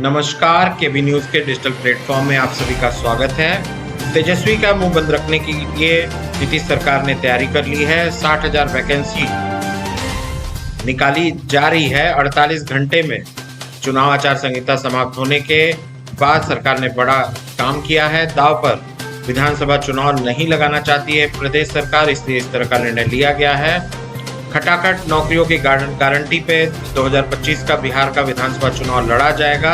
नमस्कार, केबी न्यूज के digital platform में आप सभी का स्वागत है। तेजस्वी का मुंह बंद रखने के लिए नीतीश सरकार ने तैयारी कर ली है। 60,000 वैकेंसी निकाली जा रही है। 48 घंटे में चुनाव आचार संहिता समाप्त होने के बाद सरकार ने बड़ा काम किया है। दांव पर विधानसभा चुनाव नहीं लगाना चाहती है प्रदेश सरकार, इसलिए इस तरह का निर्णय लिया गया है। खटाखट नौकरियों की गारंटी पे 2025 का बिहार का विधानसभा चुनाव लड़ा जाएगा,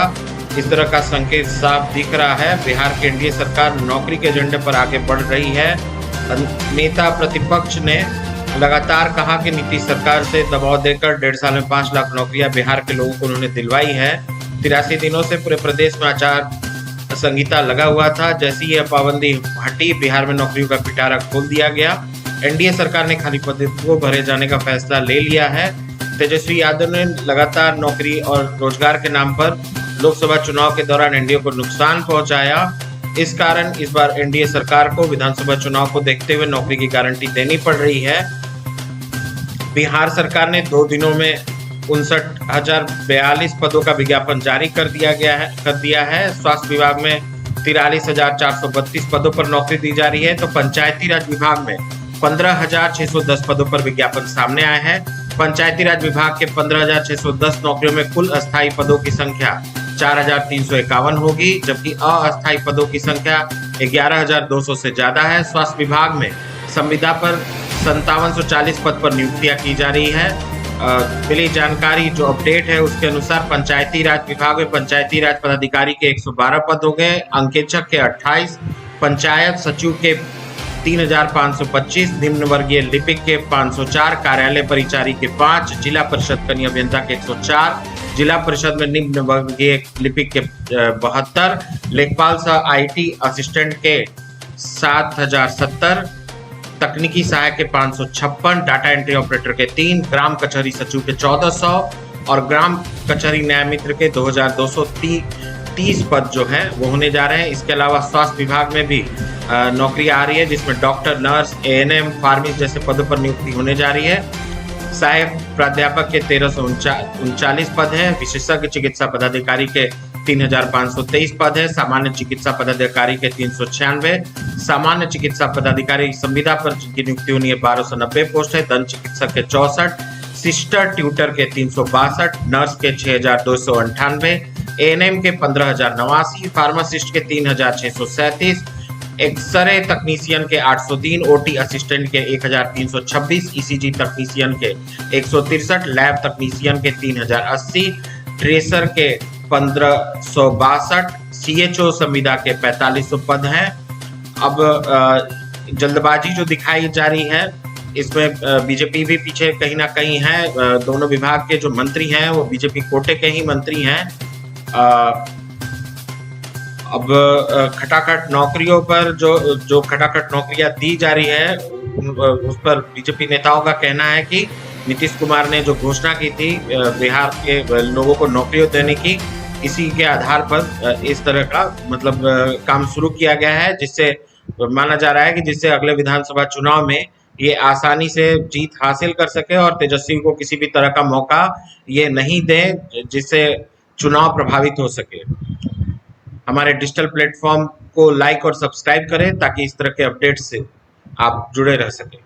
इस तरह का संकेत साफ दिख रहा है। बिहार की एनडीए सरकार नौकरी के एजेंडे पर आगे बढ़ रही है। नेता प्रतिपक्ष ने लगातार कहा कि नीतीश सरकार से दबाव देकर 1.5 साल में 5 लाख नौकरियां बिहार के लोगों को उन्होंने दिलवाई है। 83 दिनों से पूरे प्रदेश में आचार संहिता लगा हुआ था। जैसी यह पाबंदी हटी, बिहार में नौकरियों का पिटारा खोल दिया गया। एनडीए सरकार ने खाली पदों को भरे जाने का फैसला ले लिया है। तेजस्वी यादव ने लगातार नौकरी और रोजगार के नाम पर लोकसभा चुनाव के दौरान एनडीए को नुकसान पहुंचाया। इस कारण इस बार एनडीए सरकार को विधानसभा चुनाव को देखते हुए नौकरी की गारंटी देनी पड़ रही है। बिहार सरकार ने 2 दिनों में 59,042 पदों का विज्ञापन जारी कर दिया है। स्वास्थ्य विभाग में 43,432 पदों पर नौकरी दी जा रही है, तो पंचायती राज विभाग में 15,610 पदों पर विज्ञापन सामने आए हैं। पंचायती राज विभाग के 15,610 नौकरियों में कुल अस्थायी पदों की संख्या 4,351 होगी, जबकि अस्थायी पदों की संख्या 11,200 से ज्यादा है। स्वास्थ्य विभाग में संविदा पर 5740 पद पर नियुक्तियां की जा रही है। मिली जानकारी जो अपडेट है उसके अनुसार पंचायती राज विभाग में पंचायती राज पदाधिकारी के 112 पद हो गए, अंकेक्षक के 28, पंचायत सचिव के 3,525, निम्न वर्गीय लिपिक के 504, कार्यालय परिचारी के 5, जिला परिषद कनीय अभियंता के 104, जिला परिषद में निम्न वर्गीय लिपिक के 72, लेखपाल सह आईटी असिस्टेंट के 7,070, तकनीकी सहायक के 556, डाटा एंट्री ऑपरेटर के 3, ग्राम कचहरी सचिव के 1,400 और ग्राम कचहरी न्याय मित्र के 2,230 पद जो है वो होने जा रहे हैं। इसके अलावा स्वास्थ्य विभाग में भी नौकरी आ रही है, जिसमें डॉक्टर, नर्स, एएनएम, फार्मिस्ट जैसे पदों पर नियुक्ति होने जा रही है। सहायक प्राध्यापक के 1,339 पद है। विशेषज्ञ चिकित्सा पदाधिकारी के 3,523 पद है। सामान्य चिकित्सा पदाधिकारी के 396, सामान्य चिकित्सा पदाधिकारी संविदा पर जिनकी नियुक्ति होनी है 1,290 पोस्ट है। दंत चिकित्सक के 64, सिस्टर ट्यूटर के 362, नर्स के 6,298, एएनएम के 15,089, फार्मासिस्ट के 3,637, एक्सरे तकनीशियन के 803, ओटी असिस्टेंट के 1,326, ईसीजी तकनीशियन के 163, लैब तकनीशियन के 3,080, ट्रेसर के 1,562, सीएचओ संविदा के 4,500 पद हैं। अब जल्दबाजी जो दिखाई जा रही है इसमें बीजेपी भी पीछे कहीं ना कहीं है। दोनों विभाग के जो मंत्री हैं वो बीजेपी कोटे के ही मंत्री हैं। अब खटाखट नौकरियों पर जो खटाखट नौकरियां दी जा रही है उस पर बीजेपी नेताओं का कहना है कि नीतीश कुमार ने जो घोषणा की थी बिहार के लोगों को नौकरियां देने की, इसी के आधार पर इस तरह का काम शुरू किया गया है, जिससे माना जा रहा है कि जिससे अगले विधानसभा चुनाव में ये आसानी से जीत हासिल कर सके और तेजस्वी को किसी भी तरह का मौका ये नहीं दे जिससे चुनाव प्रभावित हो सके। हमारे डिजिटल प्लेटफॉर्म को लाइक और सब्सक्राइब करें ताकि इस तरह के अपडेट से आप जुड़े रह सकें।